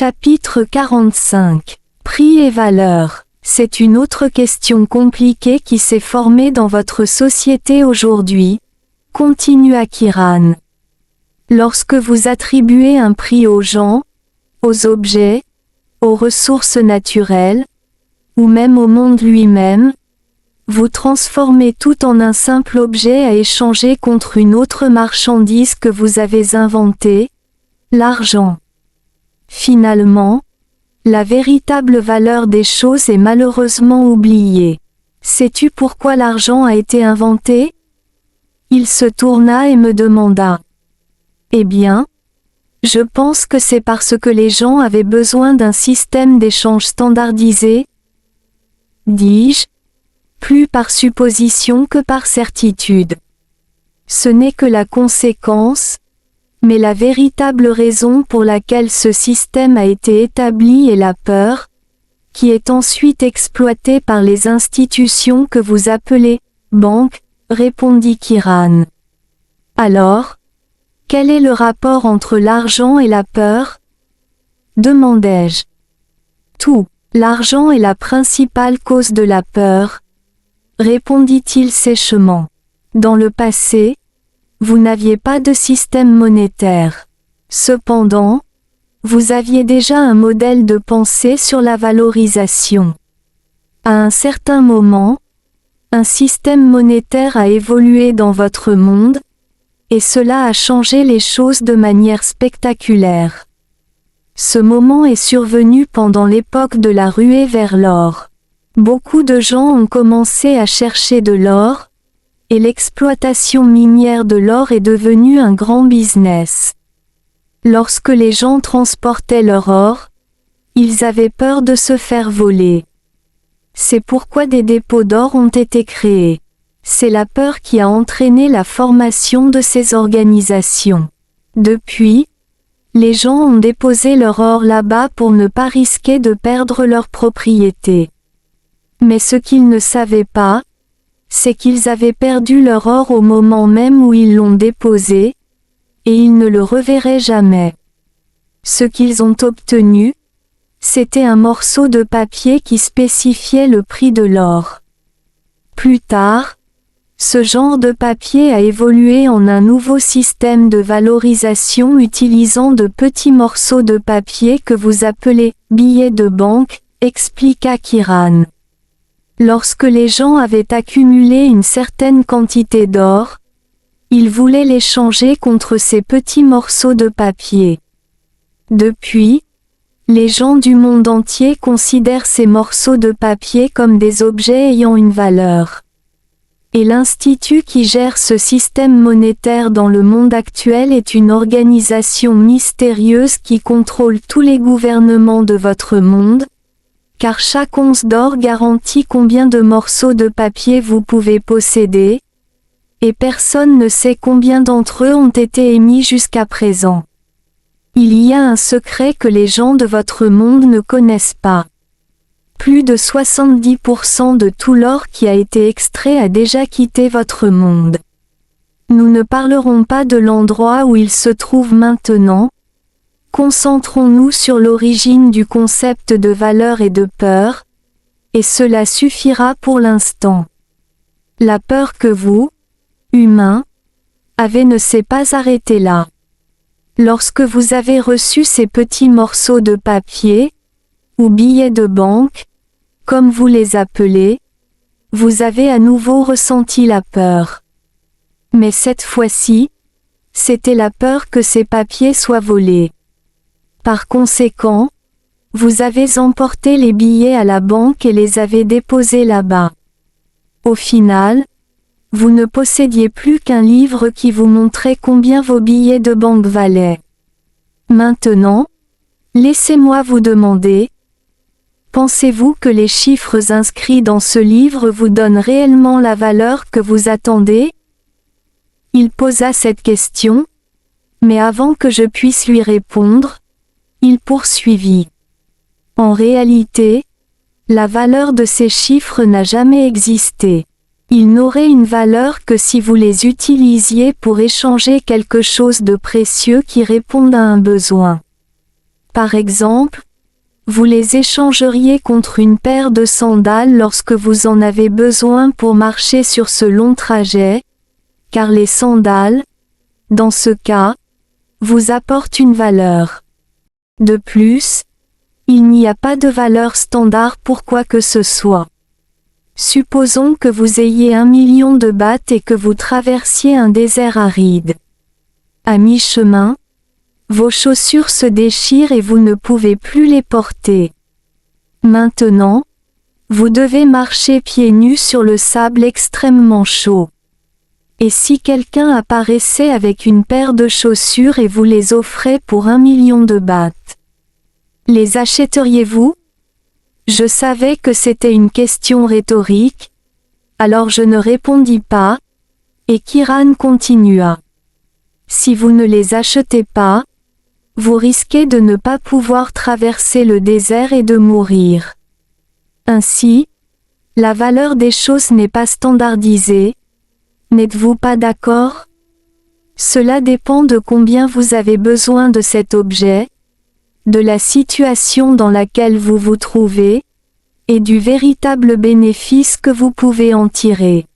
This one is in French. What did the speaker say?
Chapitre 45. Prix et valeur. C'est une autre question compliquée qui s'est formée dans votre société aujourd'hui, continua Kiran. Lorsque vous attribuez un prix aux gens, aux objets, aux ressources naturelles, ou même au monde lui-même, vous transformez tout en un simple objet à échanger contre une autre marchandise que vous avez inventée, l'argent. Finalement, la véritable valeur des choses est malheureusement oubliée. Sais-tu pourquoi l'argent a été inventé? Il se tourna et me demanda. Eh bien, je pense que c'est parce que les gens avaient besoin d'un système d'échange standardisé, dis-je, plus par supposition que par certitude. Ce n'est que la conséquence, mais la véritable raison pour laquelle ce système a été établi est la peur, qui est ensuite exploitée par les institutions que vous appelez banques, répondit Kiran. Alors, quel est le rapport entre l'argent et la peur? Demandai-je. Tout, l'argent est la principale cause de la peur, répondit-il sèchement. Dans le passé, vous n'aviez pas de système monétaire. Cependant, vous aviez déjà un modèle de pensée sur la valorisation. À un certain moment, un système monétaire a évolué dans votre monde, et cela a changé les choses de manière spectaculaire. Ce moment est survenu pendant l'époque de la ruée vers l'or. Beaucoup de gens ont commencé à chercher de l'or, et l'exploitation minière de l'or est devenue un grand business. Lorsque les gens transportaient leur or, ils avaient peur de se faire voler. C'est pourquoi des dépôts d'or ont été créés. C'est la peur qui a entraîné la formation de ces organisations. Depuis, les gens ont déposé leur or là-bas pour ne pas risquer de perdre leur propriété. Mais ce qu'ils ne savaient pas, c'est qu'ils avaient perdu leur or au moment même où ils l'ont déposé, et ils ne le reverraient jamais. Ce qu'ils ont obtenu, c'était un morceau de papier qui spécifiait le prix de l'or. Plus tard, ce genre de papier a évolué en un nouveau système de valorisation utilisant de petits morceaux de papier que vous appelez « billets de banque », expliqua Kiran. Lorsque les gens avaient accumulé une certaine quantité d'or, ils voulaient l'échanger contre ces petits morceaux de papier. Depuis, les gens du monde entier considèrent ces morceaux de papier comme des objets ayant une valeur. Et l'institut qui gère ce système monétaire dans le monde actuel est une organisation mystérieuse qui contrôle tous les gouvernements de votre monde, car chaque once d'or garantit combien de morceaux de papier vous pouvez posséder, et personne ne sait combien d'entre eux ont été émis jusqu'à présent. Il y a un secret que les gens de votre monde ne connaissent pas. Plus de 70% de tout l'or qui a été extrait a déjà quitté votre monde. Nous ne parlerons pas de l'endroit où il se trouve maintenant. Concentrons-nous sur l'origine du concept de valeur et de peur, et cela suffira pour l'instant. La peur que vous, humains, avez ne s'est pas arrêtée là. Lorsque vous avez reçu ces petits morceaux de papier, ou billets de banque, comme vous les appelez, vous avez à nouveau ressenti la peur. Mais cette fois-ci, c'était la peur que ces papiers soient volés. Par conséquent, vous avez emporté les billets à la banque et les avez déposés là-bas. Au final, vous ne possédiez plus qu'un livre qui vous montrait combien vos billets de banque valaient. Maintenant, laissez-moi vous demander, pensez-vous que les chiffres inscrits dans ce livre vous donnent réellement la valeur que vous attendez? Il posa cette question, mais avant que je puisse lui répondre, il poursuivit. En réalité, la valeur de ces chiffres n'a jamais existé. Ils n'auraient une valeur que si vous les utilisiez pour échanger quelque chose de précieux qui réponde à un besoin. Par exemple, vous les échangeriez contre une paire de sandales lorsque vous en avez besoin pour marcher sur ce long trajet, car les sandales, dans ce cas, vous apportent une valeur. De plus, il n'y a pas de valeur standard pour quoi que ce soit. Supposons que vous ayez 1 million de bahts et que vous traversiez un désert aride. À mi-chemin, vos chaussures se déchirent et vous ne pouvez plus les porter. Maintenant, vous devez marcher pieds nus sur le sable extrêmement chaud. Et si quelqu'un apparaissait avec une paire de chaussures et vous les offrait pour 1 million de bahts? Les achèteriez-vous? Je savais que c'était une question rhétorique, alors je ne répondis pas, et Kiran continua. Si vous ne les achetez pas, vous risquez de ne pas pouvoir traverser le désert et de mourir. Ainsi, la valeur des choses n'est pas standardisée. N'êtes-vous pas d'accord? Cela dépend de combien vous avez besoin de cet objet, de la situation dans laquelle vous vous trouvez, et du véritable bénéfice que vous pouvez en tirer.